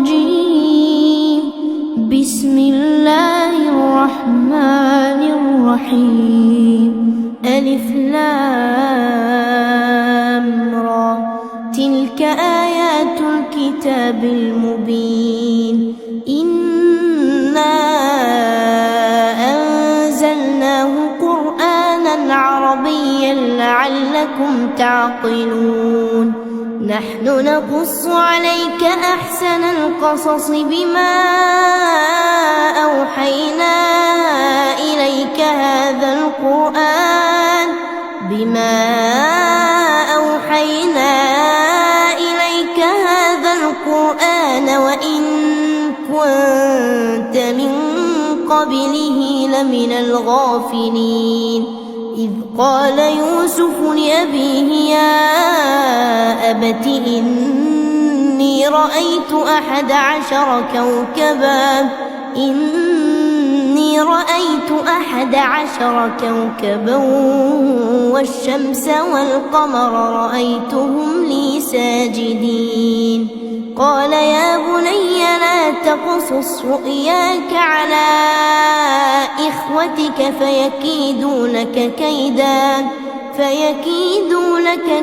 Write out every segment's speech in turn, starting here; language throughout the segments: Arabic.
الرجيم. بسم الله الرحمن الرحيم. ألف لام را. تلك آيات الكتاب المبين. إنا أنزلناه قرآنا عربيا لعلكم تعقلون. نحن نقص عليك أحسن القصص بما أوحينا إليك هذا القرآن وإن كنت من قبله لمن الغافلين. إذ قال يوسف لأبيه يا أبت إني رأيت 11 كوكبا والشمس والقمر رأيتهم لي ساجدين. قال يا بني لا تقصص رؤياك على إخوتك فيكيدوا لك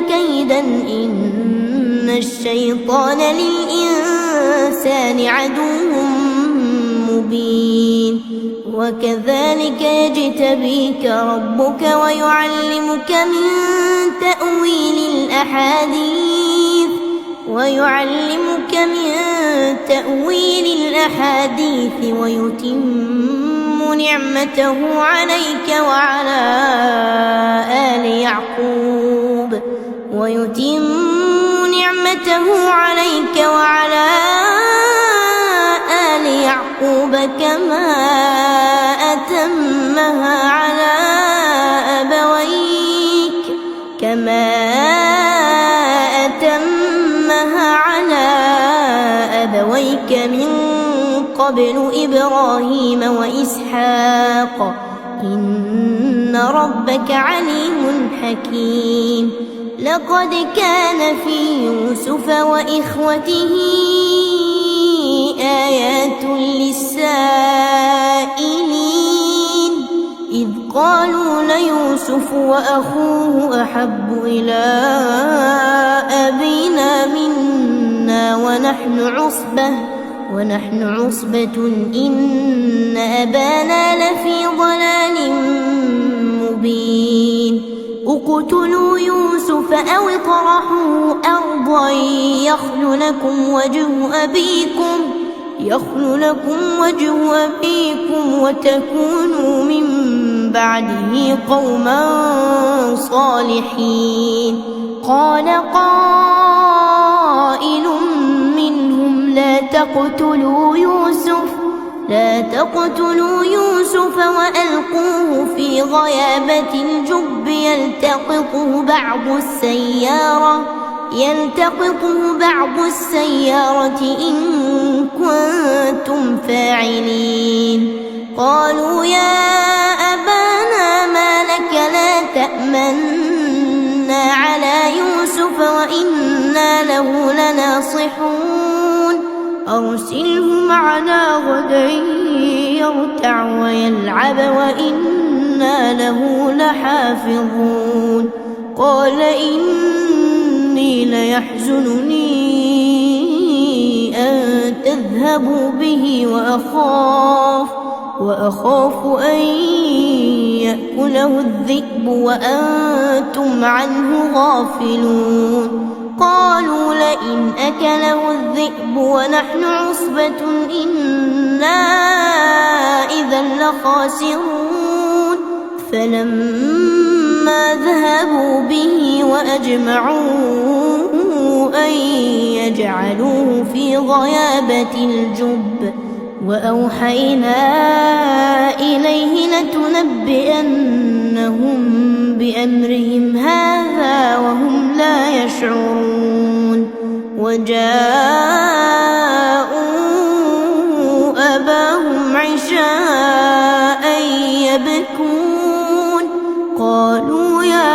كيدا إن الشيطان للإنسان عدو مبين. وكذلك يجتبيك ربك ويعلمك من تأويل الأحاديث ويتم نعمته عليك وعلى آل يعقوب كما أتمها على أبويك من قبل إبراهيم وإسحاق إن ربك عليم حكيم. لقد كان في يوسف وإخوته آيات للسائلين. إذ قالوا ليوسف وأخوه أحب إلى أبينا منا ونحن عصبة إن أبانا لفي ضلال مبين. اقتلوا يوسف أو اطرحوه أرضا يخل لكم وجه أبيكم وتكونوا من بعده قوما صالحين. قال قائل منهم لا تقتلوا يوسف وألقوه في غيابة الجب يلتقطه بعض السيارة إن كنتم فاعلين. قالوا يا أبانا ما لك لا تأمنا على يوسف وإنا له لناصحون. أرسله معنا غدا يرتع ويلعب وإنا له لحافظون. قال إني ليحزنني أن تذهبوا به وأخاف أن يأكله الذئب وأنتم عنه غافلون. قالوا لئن أكله الذئب ونحن عصبة إنا إذا لخاسرون. فلما ذهبوا به وأجمعوا أن يجعلوه في غيابة الجب وأوحينا إليه لتنبئنهم بأمرهم هذا وهم لا يشعرون. وجاءوا أباهم عشاء يبكون. قالوا يا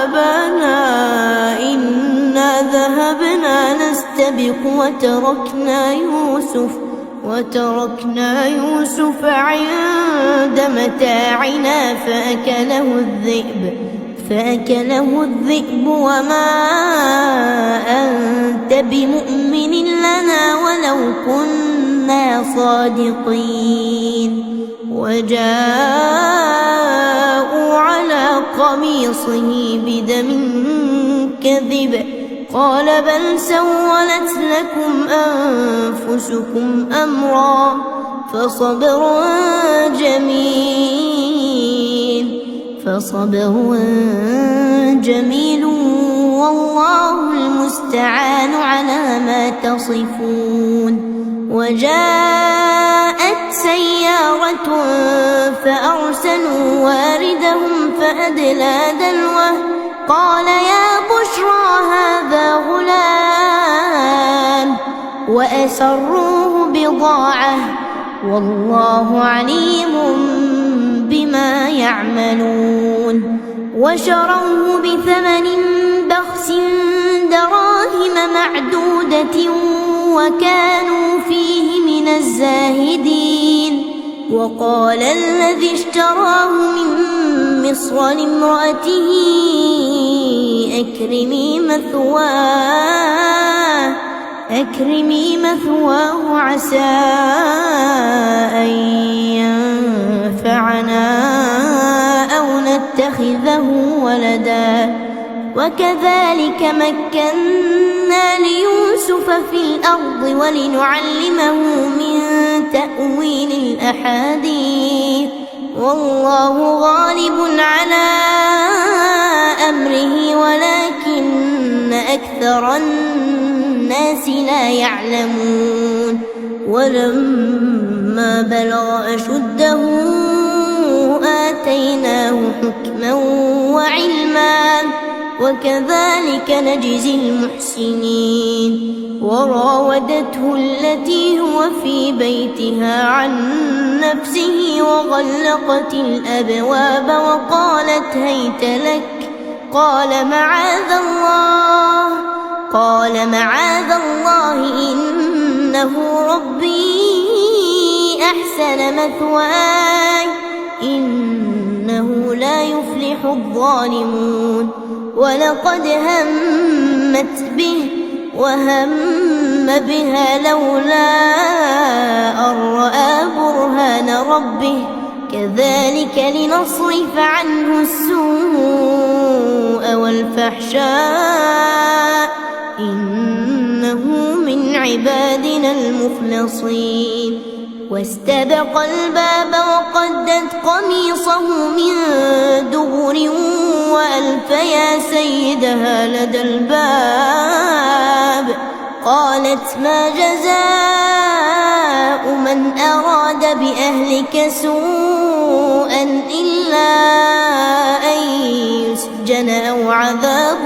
أبانا إنا ذهبنا نستبق نستبق وتركنا يوسف عند متاعنا فأكله الذئب وما أنت بمؤمن لنا ولو كنا صادقين. وجاءوا على قميصه بدم كذب قال بل سولت لكم أنفسكم أمرا فصبر جميل والله المستعان على ما تصفون. وجاءت سيارة فأرسلوا واردهم فأدلى دلوه قال يا بشرى هذا غلام وأسروه بضاعة والله عليم بما يعملون. وشروه بثمن بخس دراهم معدودة وكانوا فيه من الزاهدين. وقال الذي اشتراه من مصر لامرأته أكرمي مثواه عسى أن ينفعنا أو نتخذه ولدا. وكذلك مكنا ليوسف في الأرض ولنعلمه من تأويل الأحاديث والله غالب على أمره ولكن أكثر الناس لا يعلمون. ولما بلغ أشده آتيناه حكما وعلما وكذلك نجزي المحسنين. وراودته التي هو في بيتها عن نفسه وغلقت الأبواب وقالت هيت لك قال معاذ الله إنه ربي أحسن مثواي إنه لا يفلح الظالمون. ولقد همت به وهم بها لولا أن رأى برهان ربه كذلك لنصرف عنه السوء والفحشاء إنه من عبادنا المخلصين. واستبق الباب وقدت قميصه من دبر وألف يا سيدها لدى الباب قالت ما جزاء من أراد بأهلك سوءا إلا أن يسجن أو عذاب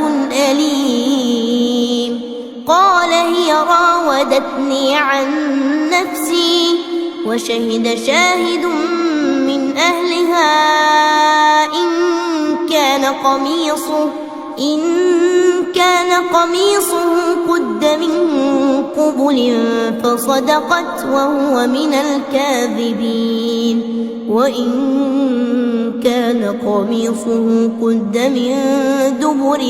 أليم. قال هي راودتني عن نفسي وشهد شاهد من أهلها إن كان قميصه قد من قبل فصدقت وهو من الكاذبين. وإن كان قميصه قد من دبر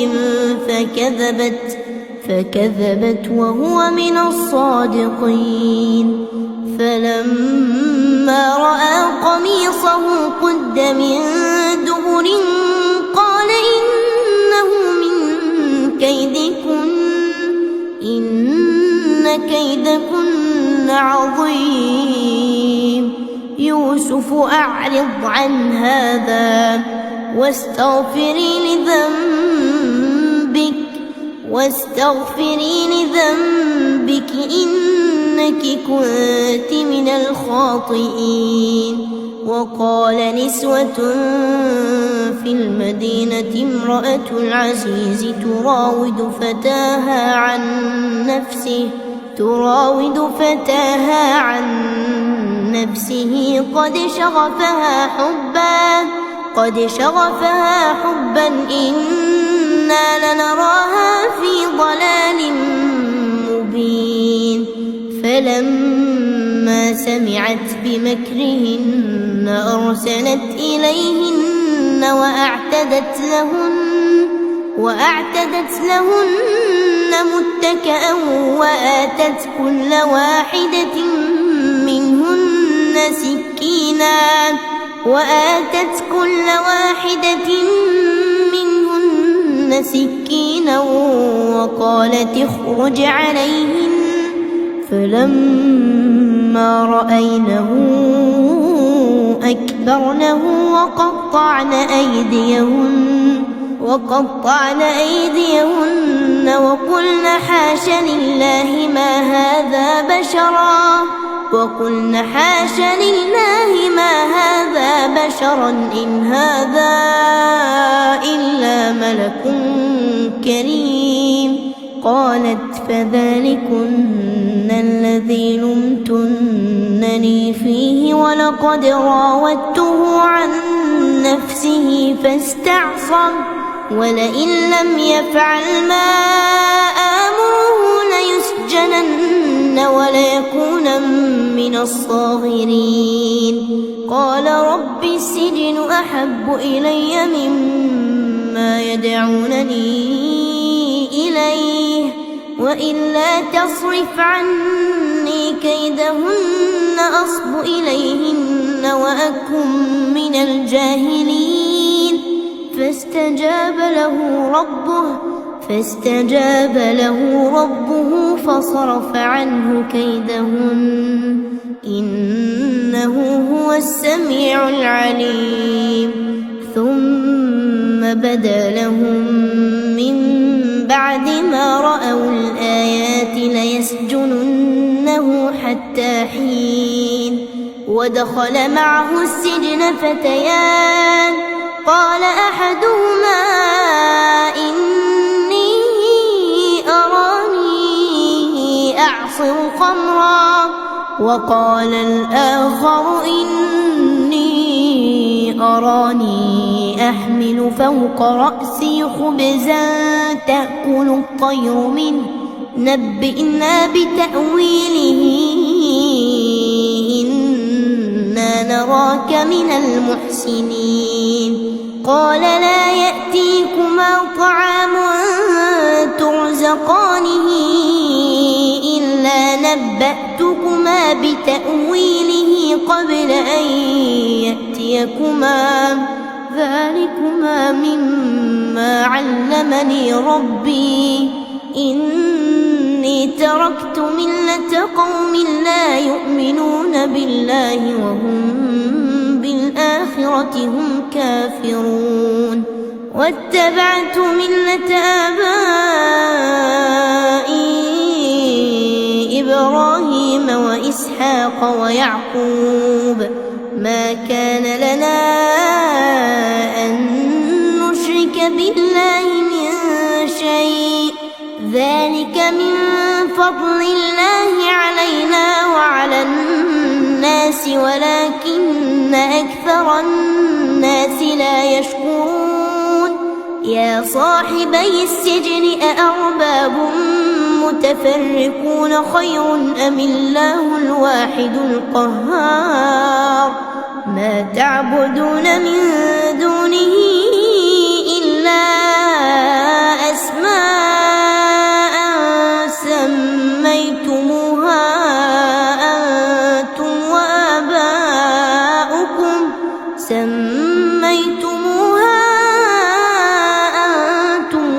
فكذبت وهو من الصادقين. فلما رأى قميصه قد من دبر قال إنه من كيدكن إن كيدكن عظيم. يوسف أعرض عن هذا واستغفري لذنبك إنك كنت من الخاطئين. وقال نسوة في المدينة امرأة العزيز تراود فتاها عن نفسه قد شغفها حبا إنا لنراها في ضلال مبين. فلما سمعت بمكرهن أرسلت إليهن وأعتدت لهن متكئا وآتت كل واحدة منهن سكينا وقالت اخرج عليهن فلما رأينه أكبرنه وقطعن أيديهن وقلن حاش لله ما هذا بشرا إن هذا إلا ملك كريم. قالت فذلكن الذي لمتنني فيه ولقد راودته عن نفسه فاستعصم ولئن لم يفعل ما آمره ليسجنن وليكون من الصاغرين. قال رب السجن أحب إلي مما يدعونني إليه وإلا تصرف عني كيدهن أصب إليهن وأكن من الجاهلين. فاستجاب له ربه فصرف عنه كيدهن إنه هو السميع العليم. ثم بدا لهم من بعد ما رأوا الآيات ليسجننه حتى حين. ودخل معه السجن فتيان قال أحدهما إني أراني أعصر خمرا وقال الآخر إني أراني أحمل فوق رأسي خبزا تأكل الطير منه نبئنا بتأويله إنا نراك من المحسنين. قال لا يأتيكما طعام ترزقانه إلا نبأتكما بتأويله قبل أن يأتيكما ذلكما مما علمني ربي إني تركت ملة قوم لا يؤمنون بالله وهم بالآخرة هم كافرون. واتبعت ملة آبائي إبراهيم وإسحاق ويعقوب ما كان لنا أن نشرك بالله من شيء ذلك من فضل الله علينا وعلى الناس ولكن أكثر الناس لا يشكرون. يا صاحبي السجن أأرباب متفرقون خير أم الله الواحد القهار. ما تعبدون من دونه إلا أسماء سميتموها أنتم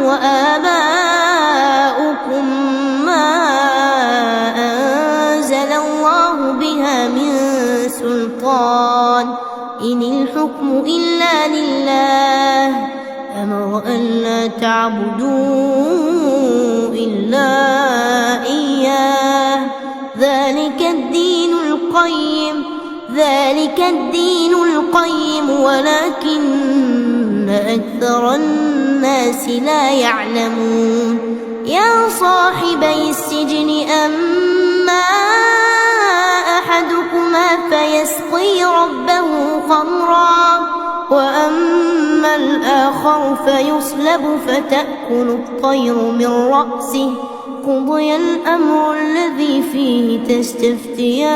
وآباؤكم ما أنزل الله بها من سلطان إن الحكم إلا لله أمر ألا تعبدوا إلا إياه ذلك الدين القيم ولكن أكثر الناس لا يعلمون. يا صاحبي السجن أما أحدكما فيسقي ربه خمرا وأما الآخر فيصلب فتأكل الطير من رأسه قضي الأمر الذي فيه تستفتيان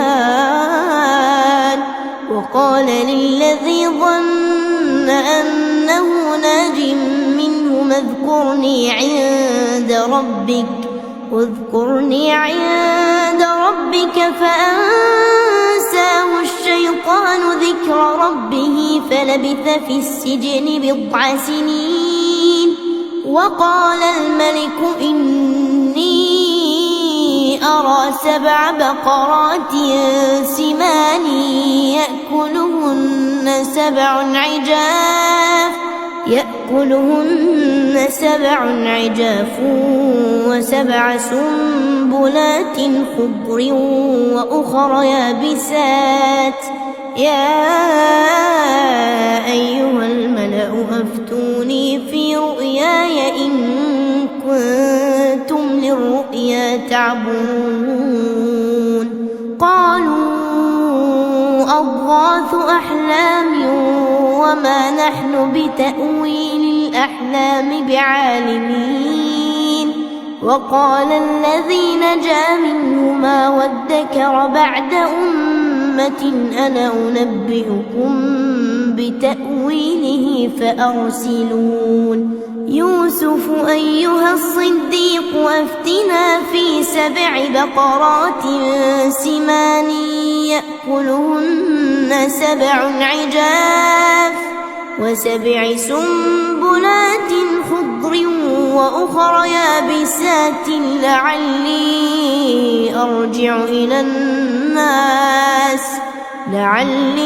وقال للذي ظن أنه ناج منهما اذكرني عند ربك فأنساه الشيطان ذكر ربه فلبث في السجن 9 سنين وقال الملك إني أرى 7 بقرات سمان يأكلهن 7 عجاف و7 سنبلات خضر وأخر يابسات يا أيها الملأ أفتوني في رؤياي إن كنتم للرؤيا تعبرون قالوا أضغاث أحلام وما نحن بتأويل الأحلام بعالمين وقال الذي نجا منهما وادكر بعد أمة أنا أنبئكم بتأويله فأرسلون يوسف أيها الصديق أفتنا في 7 بقرات سمان يأكلهن 7 عجاف و7 سنبلات خضر وأخر يابسات لعلي أرجع إلى الناس لعلهم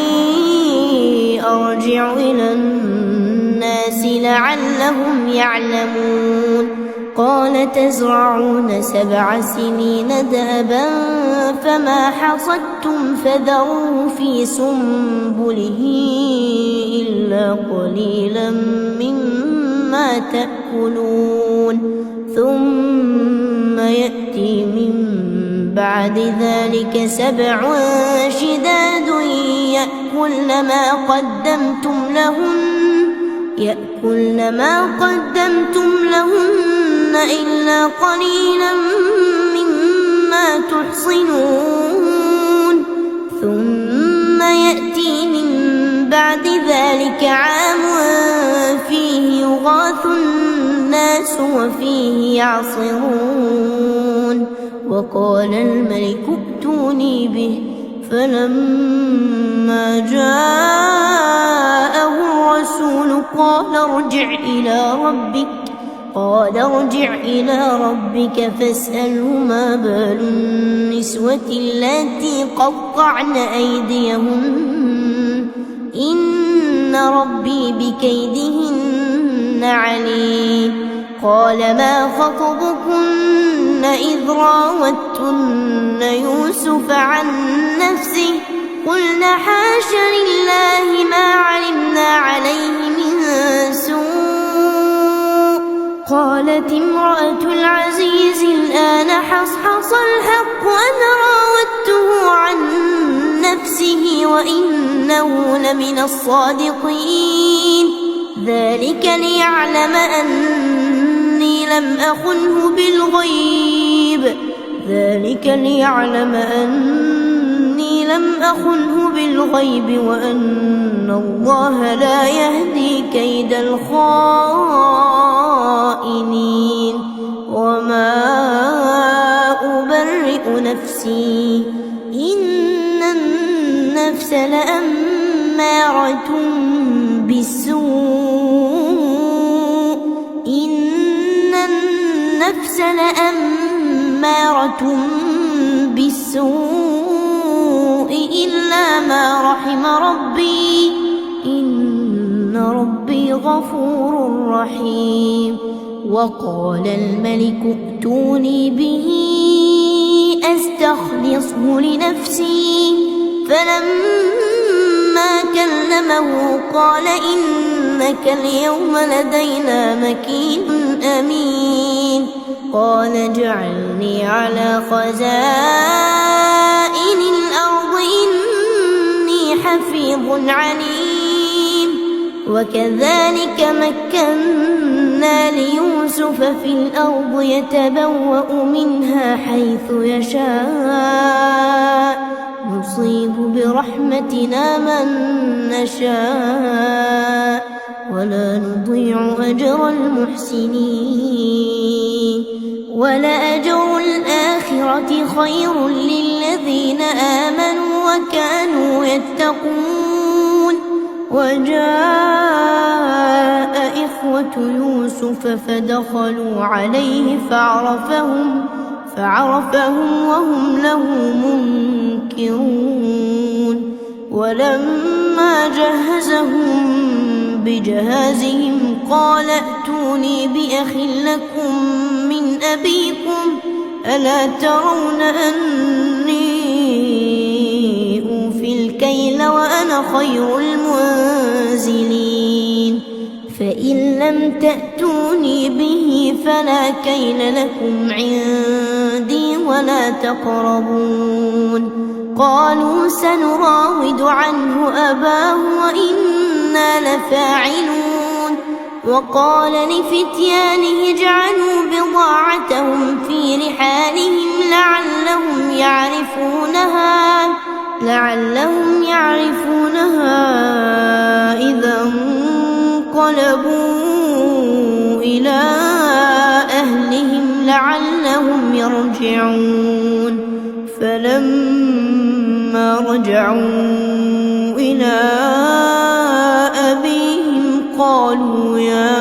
يعلمون قال تزرعون 7 سنين دأبا فما حصدتم فذروه في سنبله إلا قليلا مما تأكلون ثم يأتي من بعد ذلك 7 شداد يأكلن ما قدمتم لهن إلا قليلا مما تحصنون ثم يأتي من بعد ذلك عام فيه يغاث الناس وفيه يعصرون وقال الملك ائتوني به فلما جاءه الرسول قال ارجع إلى ربك فاسأله ما بال النسوة اللاتي قطعن أيديهن إن ربي بكيدهن عليم قال ما خطبكن إذ راوتن يوسف عن نفسه قلنا حاش لله ما علمنا عليه من سوء قالت امرأة العزيز الآن حصحص الحق أنا راودته عن نفسه وإنه لمن الصادقين ذلك ليعلم أني لم أخنه بالغيب وأن الله لا يهدي كيد الخائنين وما أبرئ نفسي إن النفس لأمارة بالسوء إلا ما رحم ربي إن ربي غفور رحيم وقال الملك ائتوني به أستخلصه لنفسي فلما كلمه قال إنك اليوم لدينا مكين أمين قال اجعلني على خزائن الأرض إني حفيظ عليم وكذلك مكنا ليوسف يوسف في الأرض يتبوأ منها حيث يشاء نصيب برحمتنا من نشاء ولا نضيع أجر المحسنين ولأجر الآخرة خير للذين آمنوا وكانوا يتقون وجاء إخوة يوسف فدخلوا عليه فعرفهم وهم له منكرون ولما جهزهم بجهازهم قال ائتوني بأخ لكم من أبيكم ألا ترون أني أوفي الكيل وأنا خير المنزلين فإن لم تأتوني به فلا كيل لكم عندي ولا تقربون قالوا سنراود عنه أباه وإنا لفاعلون وقال لفتيانه اجعلوا بضاعتهم في رحالهم لعلهم يعرفونها إذا انقلبوا إلى أهلهم لعلهم يرجعون فلما رجعوا إلى أبيهم قالوا يا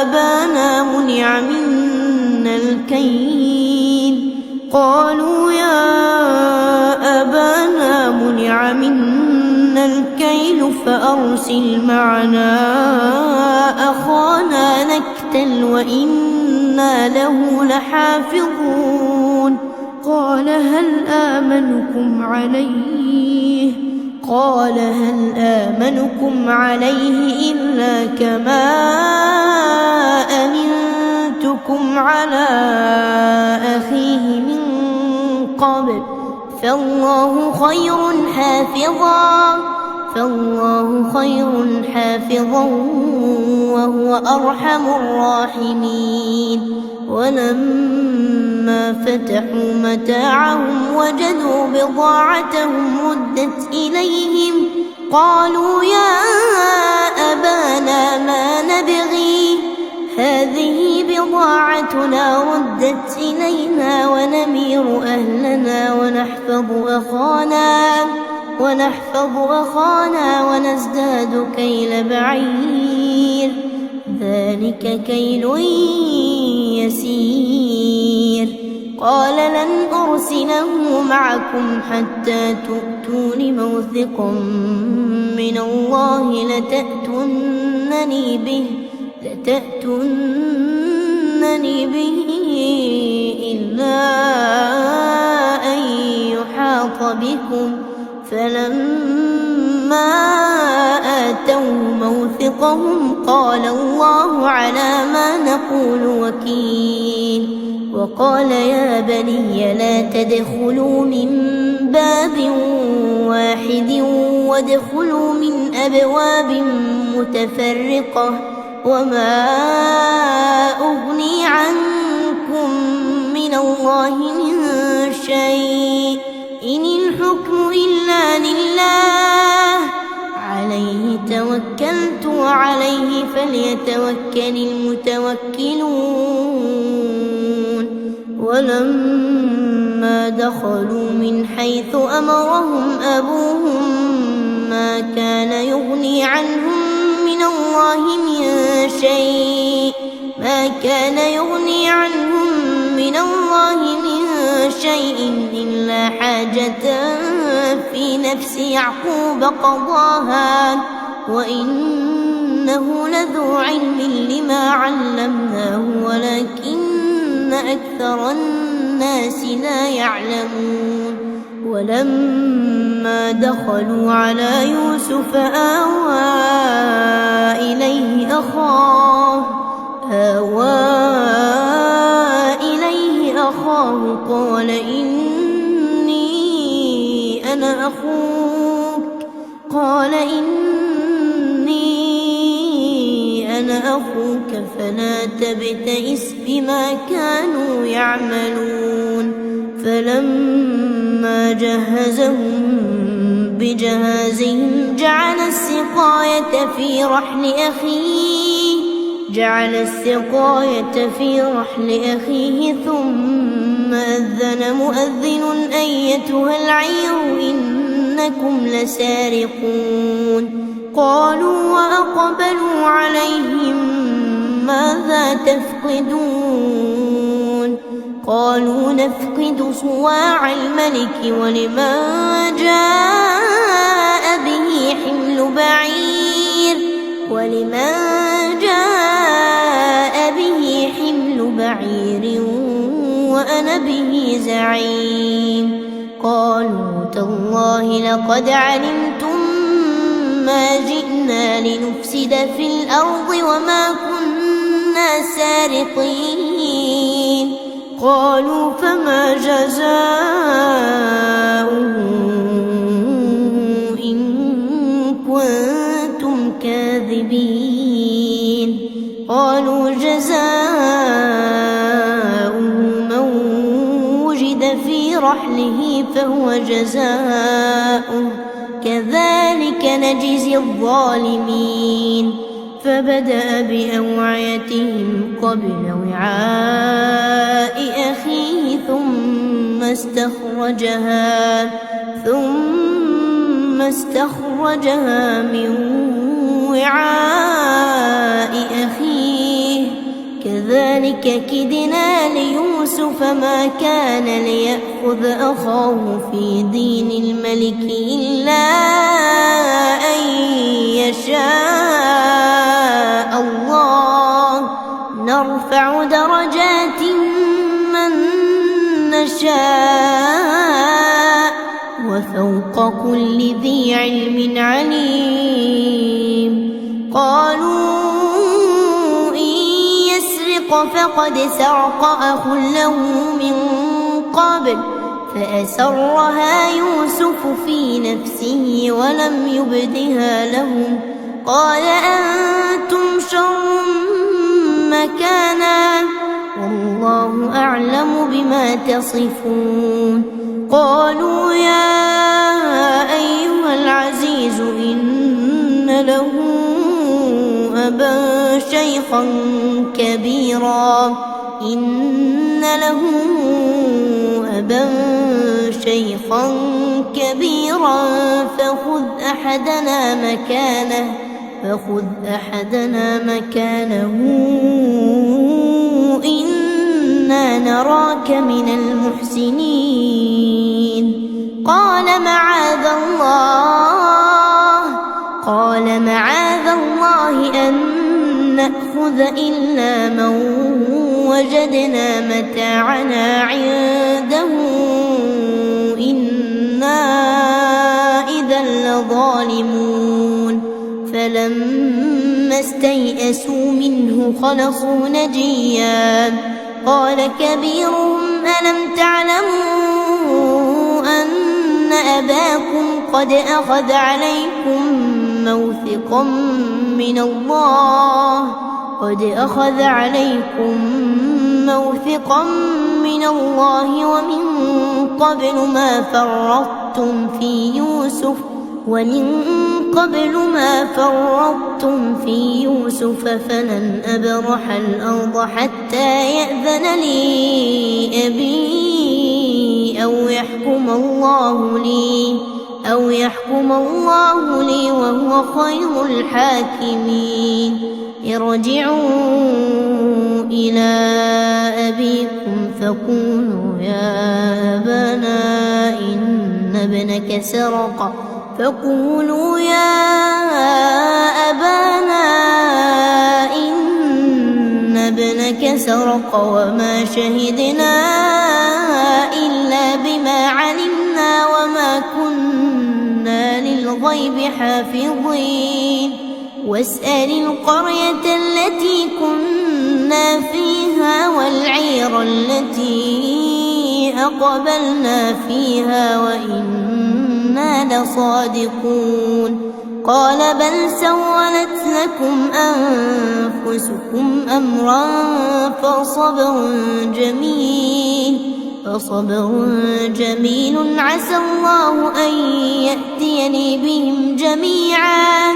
أبانا منع منا الكيل فأرسل معنا أخانا نكتل وإنا له لحافظون قال هل آمنكم عليه إلا كما أمنتكم على أخيه من قبل فالله خير حافظا وهو أرحم الراحمين ولما فتحوا متاعهم وجدوا بضاعتهم ردت إليهم قالوا يا أبانا ما نبغي هذه بضاعتنا ردت إلينا ونمير أهلنا ونحفظ أخانا ونزداد كيل بعير ذلك كيل يسير قال لن أرسله معكم حتى تؤتون موثقا من الله لتأتونني به إلا أن يحاط بكم فلما آتوا موثقهم قال الله على ما نقول وكيل وقال يا بني لا تدخلوا من باب واحد وادخلوا من أبواب متفرقة وما أغني عنكم من الله من شيء إن الحكم إلا لله عليه توكلت وعليه فليتوكل المتوكلون ولما دخلوا من حيث أمرهم أبوهم ما كان يغني عنهم من الله من شيء إلا حاجة في نفس يعقوب قضاها وإنه لذو علم لما علمناه ولكن أكثر الناس لا يعلمون ولما دخلوا على يوسف آوى إليه أخاه قال إني أنا أخوك ربك فلا تبتئس بما كانوا يعملون فلما جهزهم بجهازهم جعل السقاية في رحل أخيه ثم أذن مؤذن أيتها العير إنكم لسارقون قالوا وأقبلوا عليهم ماذا تفقدون قالوا نفقد صواع الملك ولمن جاء به حمل بعير وأنا به زعيم قالوا تالله لقد علمتم ما جئنا لنفسد في الأرض وما كنا سارقين قالوا فما جزاؤه إن كنتم كاذبين قالوا جزاؤه من وجد في رحله فهو جزاؤه كذلك نجزي الظالمين فبدأ بأوعيتهم قبل وعاء أخيه ثم استخرجها من وعاء أخيه كذلك كدنا ليوسف ما كان ليأخذ أخاه في دين الملك إلا أن يشاء الله نرفع درجات من نشاء وفوق كل ذي علم عليم قالوا إن يسرق فقد سرق أخ له من قبل فأسرها يوسف في نفسه ولم يبدها لهم قال أنتم شر مكانا والله أعلم بما تصفون قالوا يا أيها العزيز إن له أبا شيخا كبيرا فخذ أحدنا مكانه إنا نراك من المحسنين قال معاذ الله أن نأخذ إلا من وجدنا متاعنا عنده إنا إذا لظالمون فلما استيئسوا منه خلصوا نجيا قال كبيرهم ألم تعلموا أن أباكم قد أخذ عليكم موثقا من الله ومن قبل ما فرطتم في يوسف فلن أبرح الأرض حتى يأذن لي أبي أو يحكم الله لي وهو خير الحاكمين ارجعوا إلى أبيكم فقولوا يا أبانا إن ابنك سرق وما شهدنا إلا بما علمنا وما كنا للغيب حافظين واسأل القرية التي كنا فيها والعير التي أقبلنا فيها وإنا لصادقون قال بل سولت لكم أنفسكم أمرا فصبر جميل عسى الله أن يأتيني بهم جميعا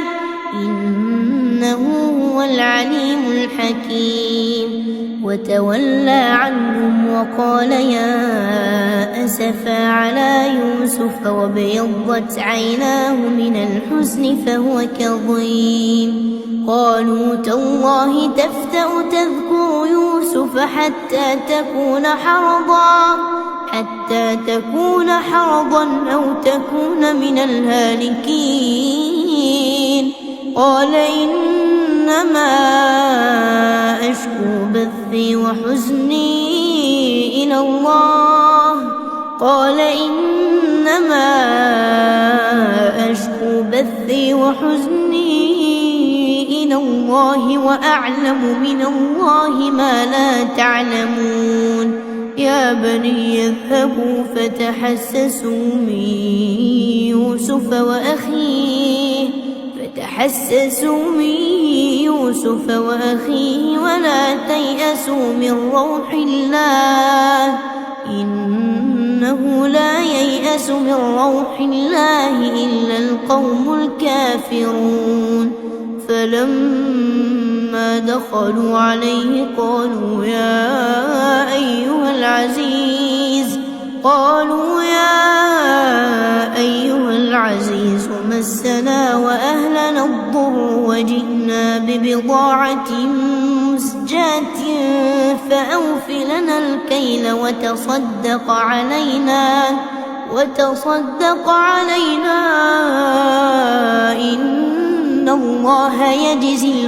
إنه هو العليم الحكيم. وتولى عنهم وقال يا أسفا على يوسف وابيضت عيناه من الحزن فهو كظيم. قالوا تالله تفتأ تذكر يوسف حتى تكون حرضا أو تكون من الهالكين. قال إنما أشكو بثي وحزني إلى الله وأعلم من الله ما لا تعلمون. يا بني اذهبوا فتحسسوا من يوسف وأخيه ولا تيأسوا من روح الله إنه لا ييأس من روح الله إلا القوم الكافرون. فلما دخلوا عليه قالوا يا أيها العزيز مسنا وأهلنا الضر وجئنا ببضاعة مزجاة فأوف لنا الكيل وتصدق علينا إن الله يجزي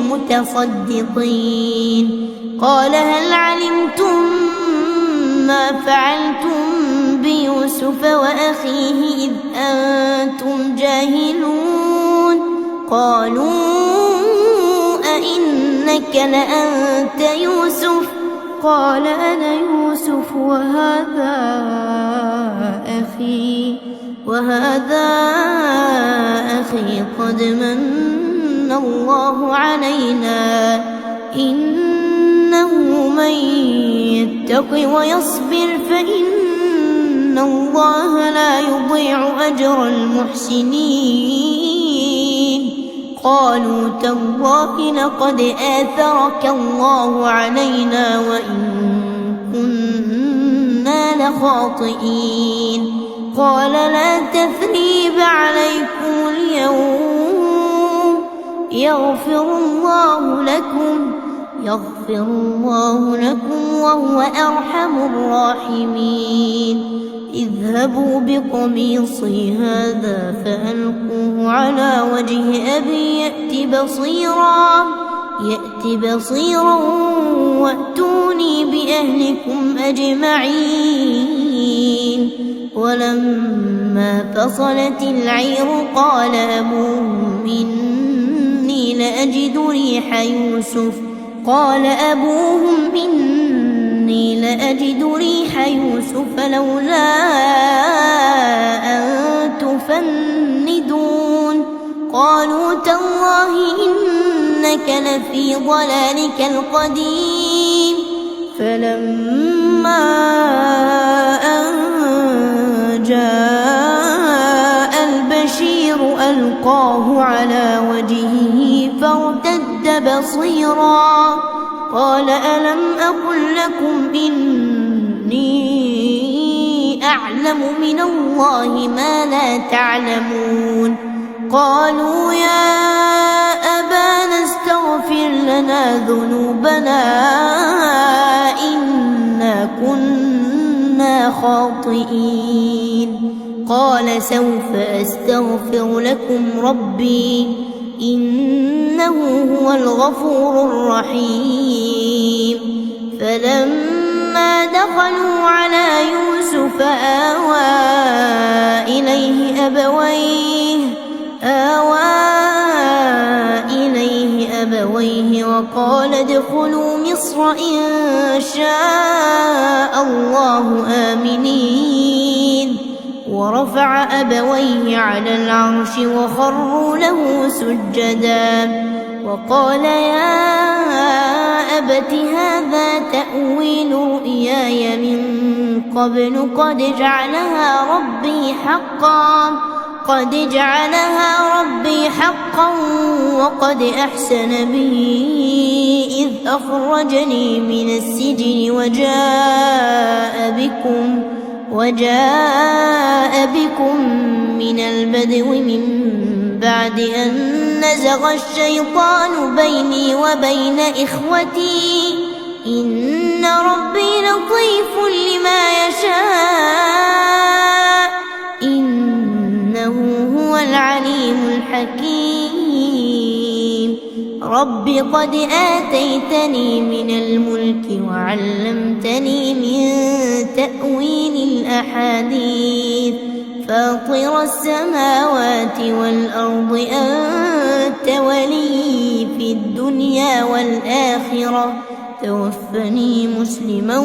المتصدقين. قال هل علمتم ما فعلتم بيوسف وأخيه إذ أنتم جاهلون؟ قالوا أئنك لأنت يوسف؟ قال أنا يوسف وهذا أخي قد من الله علينا إنه من يتق ويصبر فإن الله لا يضيع أجر المحسنين. قالوا تالله لقد آثرك الله علينا وإن كنا لخاطئين. قال لا تثريب عليكم اليوم يغفر الله لكم وهو أرحم الراحمين. اذهبوا بقميصي هذا فألقوه على وجه أبي يأت بصيرا وأتوني بأهلكم أجمعين. ولما فصلت العير قال أبوهم إني لأجد ريح يوسف لولا أن تفندون. قالوا تالله إنك لفي ضلالك القديم. فلما أن جاء البشير ألقاه على وجهه فارتد بصيرا. قال ألم أقل لكم إني أعلم من الله ما لا تعلمون؟ قالوا يا أبانا استغفر لنا ذنوبنا إنا كنا خاطئين. قال سوف أستغفر لكم ربي إنه هو الغفور الرحيم. فلما دخلوا على يوسف آوى إليه أبويه وقال ادخلوا مصر إن شاء الله آمنين. ورفع أبويه على العرش وخروا له سجدا وقال يا أبت هذا تأويل رؤياي من قبل قد جعلها ربي حقا وقد أحسن بي إذ أخرجني من السجن وجاء بكم من البدو من بعد أن نزغ الشيطان بيني وبين إخوتي إن ربي لطيف لما يشاء إنه هو العليم الحكيم رب قد آتيتني من الملك وعلمتني من تأويل الأحاديث فاطر السماوات والأرض أنت ولي في الدنيا والآخرة توفني مسلما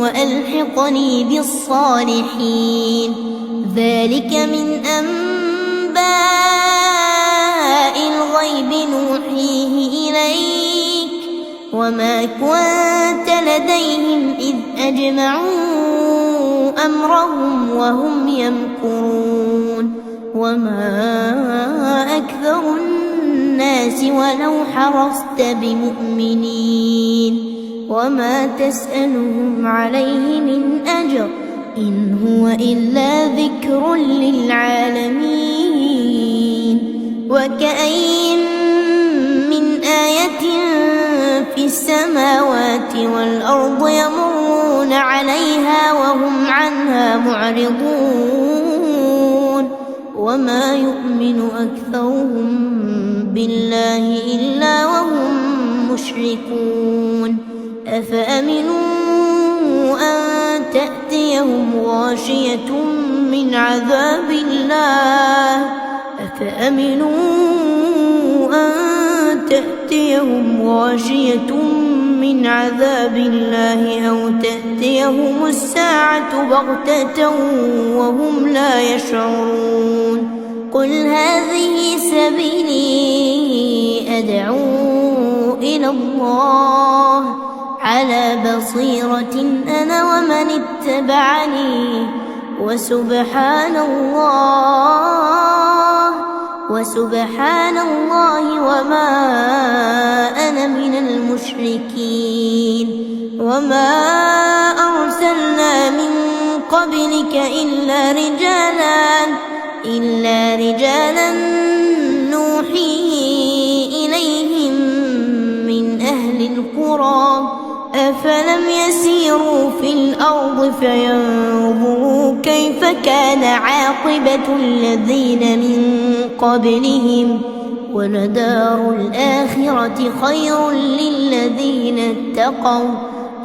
وألحقني بالصالحين ذلك من أنباء الغيب نوحيه إليك وما كنت لديهم إذ أجمعوا أمرهم وهم يمكرون وما أكثر الناس ولو حرصت بمؤمنين وما تسألهم عليه من أجر إن هو إلا ذكر للعالمين وكأين من آية في السماوات والأرض يمرون عليها وهم عنها معرضون وما يؤمن أكثرهم بالله إلا وهم مشركون أفأمنوا أن تأتيهم غاشية من عذاب الله أو تأتيهم الساعة بغتة وهم لا يشعرون قل هذه سبيلي أدعو إلى الله على بصيرة أنا ومن اتبعني وسبحان الله وما أنا من المشركين وما أرسلنا من قبلك إلا رجالا نوحي إليهم من أهل القرى أفلم يسيروا في الأرض فينظروا كيف كان عاقبة الذين من قبلهم ولدار الآخرة خير للذين اتقوا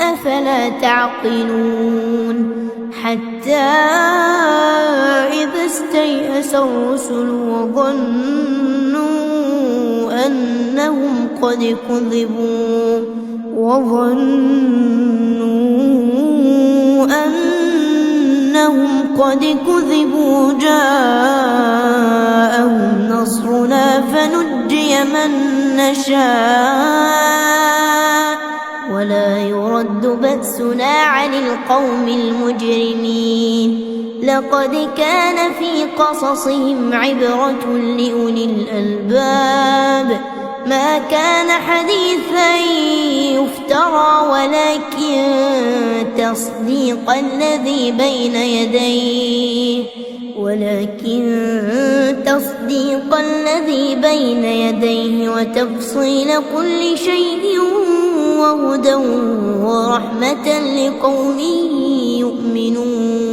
أفلا تعقلون حتى إذا استيأس الرسل وظنوا أنهم قد كذبوا جاءهم نصرنا فنجي من نشاء ولا يرد بأسنا عن القوم المجرمين لقد كان في قصصهم عبرة لأولي الألباب ما كان حديثا يفترى ولكن تصديق الذي بين يديه وتفصيل كل شيء وهدى ورحمة لقوم يؤمنون